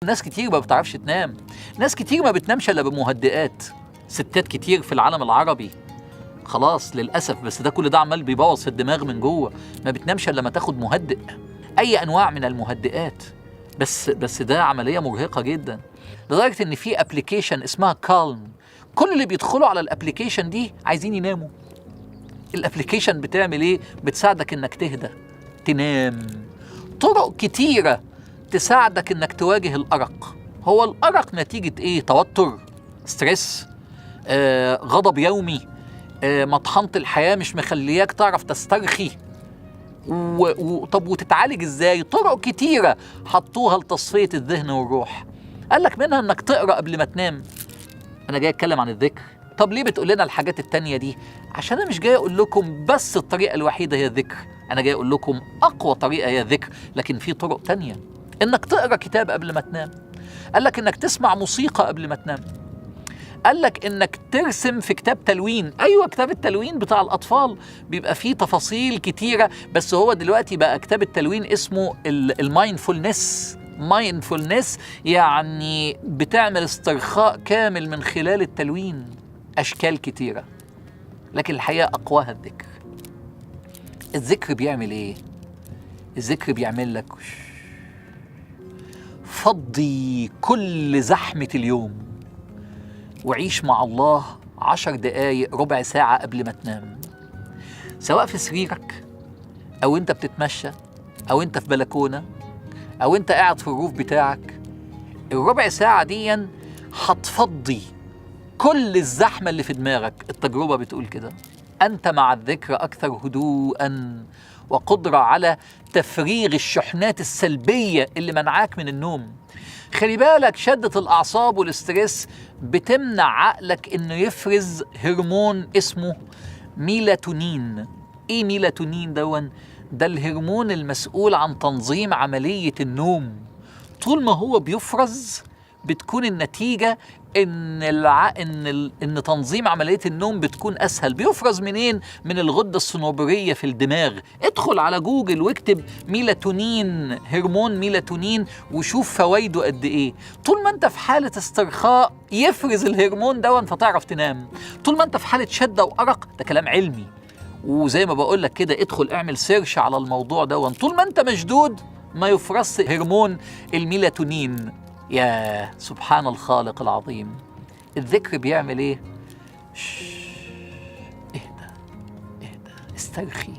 ناس كتير ما بتعرفش تنام، ناس كتير ما بتنامش الا بمهدئات، ستات كتير في العالم العربي خلاص للاسف، بس ده كل ده عمال بيبوظ في الدماغ من جوه، ما بتنامش الا لما تاخد مهدئ، اي انواع من المهدئات. بس ده عمليه مرهقه جدا، لدرجه ان في ابلكيشن اسمها كالم، كل اللي بيدخلوا على الابلكيشن دي عايزين يناموا. الابلكيشن بتعمل ايه؟ بتساعدك انك تهدى تنام. طرق كتيره تساعدك انك تواجه الارق. هو الارق نتيجه ايه؟ توتر، ستريس، غضب يومي، مطحنة الحياه مش مخلياك تعرف تسترخي. طب وتتعالج ازاي؟ طرق كتيره حطوها لتصفيه الذهن والروح. قال لك منها انك تقرا قبل ما تنام. انا جاي اتكلم عن الذكر. طب ليه بتقول لنا الحاجات التانية دي؟ عشان انا مش جاي اقول لكم بس الطريقه الوحيده هي الذكر، انا جاي اقول لكم اقوى طريقه هي الذكر، لكن في طرق تانية. انك تقرا كتاب قبل ما تنام، قال لك انك تسمع موسيقى قبل ما تنام، قال لك انك ترسم في كتاب تلوين. ايوه، كتاب التلوين بتاع الاطفال بيبقى فيه تفاصيل كتيره، بس هو دلوقتي بقى كتاب التلوين اسمه المايندفولنس. مايندفولنس يعني بتعمل استرخاء كامل من خلال التلوين، اشكال كتيره، لكن الحقيقه اقواها الذكر. الذكر بيعمل ايه؟ الذكر بيعمل لك فضي كل زحمه اليوم وعيش مع الله 10 دقايق ربع ساعة قبل ما تنام، سواء في سريرك أو أنت بتتمشى أو أنت في بلكونة أو أنت قاعد في الروف بتاعك. الربع ساعة دي هتفضي كل الزحمة اللي في دماغك. التجربة بتقول كده، أنت مع الذكر أكثر هدوءا وقدرة على تفريغ الشحنات السلبية اللي منعاك من النوم. خلي بالك، شدة الأعصاب والاسترس بتمنع عقلك إنه يفرز هرمون اسمه ميلاتونين. إيه ميلاتونين دون؟ ده الهرمون المسؤول عن تنظيم عملية النوم. طول ما هو بيفرز بتكون النتيجة إن تنظيم عملية النوم بتكون أسهل. بيفرز منين؟ من الغدة الصنوبرية في الدماغ. ادخل على جوجل واكتب ميلاتونين، هرمون ميلاتونين، وشوف فوائده قد إيه. طول ما أنت في حالة استرخاء يفرز الهرمون دون فتعرف تنام. طول ما أنت في حالة شدة وأرق، ده كلام علمي، وزي ما بقول لك كده ادخل اعمل سيرش على الموضوع دون. طول ما أنت مشدود ما يفرز هرمون الميلاتونين. يا سبحان الخالق العظيم. الذكر بيعمل ايه؟ اهدى اهدى، استرخي،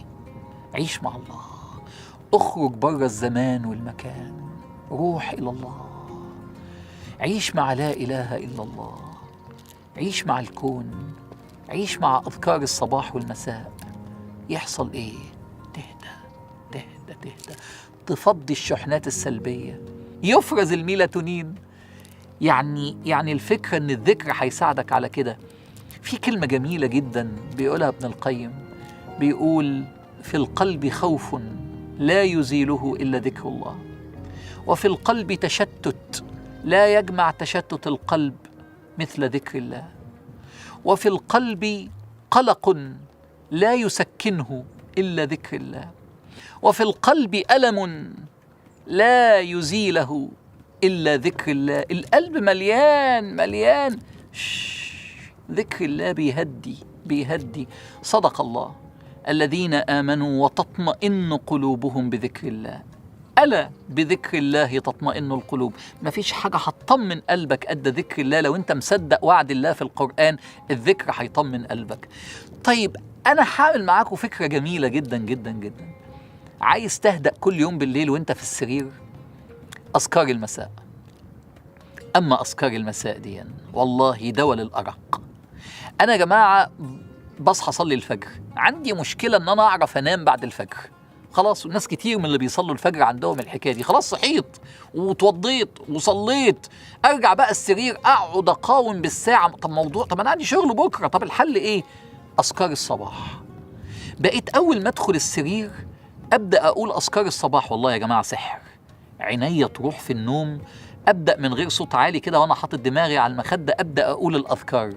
عيش مع الله، اخرج بره الزمان والمكان، روح الى الله، عيش مع لا اله الا الله، عيش مع الكون، عيش مع اذكار الصباح والمساء. يحصل ايه؟ تهدى تهدى تهدى، تفضي الشحنات السلبيه، يفرز الميلاتونين. يعني الفكرة ان الذكر هيساعدك على كده. في كلمة جميلة جدا بيقولها ابن القيم، بيقول: في القلب خوف لا يزيله إلا ذكر الله، وفي القلب تشتت لا يجمع تشتت القلب مثل ذكر الله، وفي القلب قلق لا يسكنه إلا ذكر الله، وفي القلب ألم لا يزيله إلا ذكر الله. القلب مليان ذكر الله بيهدي. صدق الله، الذين آمنوا وتطمئن قلوبهم بذكر الله. ألا بذكر الله تطمئن القلوب. مفيش حاجة هتطمن قلبك قد ذكر الله. لو أنت مصدق وعد الله في القرآن، الذكر هيطمن قلبك. طيب أنا هعمل معاكم فكرة جميلة جدا جدا جدا. عايز تهدأ كل يوم بالليل وأنت في السرير؟ أذكار المساء. أما أذكار المساء دي والله دواء للأرق. أنا يا جماعة بصحى أصلي الفجر، عندي مشكلة إن أنا أعرف أنام بعد الفجر. خلاص، وناس كتير من اللي بيصلوا الفجر عندهم الحكاية دي. خلاص صحيت وتوضيت وصليت، أرجع بقى السرير أقعد أقاوم بالساعة. طب أنا عندي شغل بكرة. طب الحل إيه؟ أذكار الصباح. بقيت أول ما أدخل السرير أبدأ أقول أذكار الصباح. والله يا جماعة سحر، عينيا تروح في النوم، أبدأ من غير صوت عالي كده وأنا حاطط دماغي على المخدة أبدأ أقول الأذكار.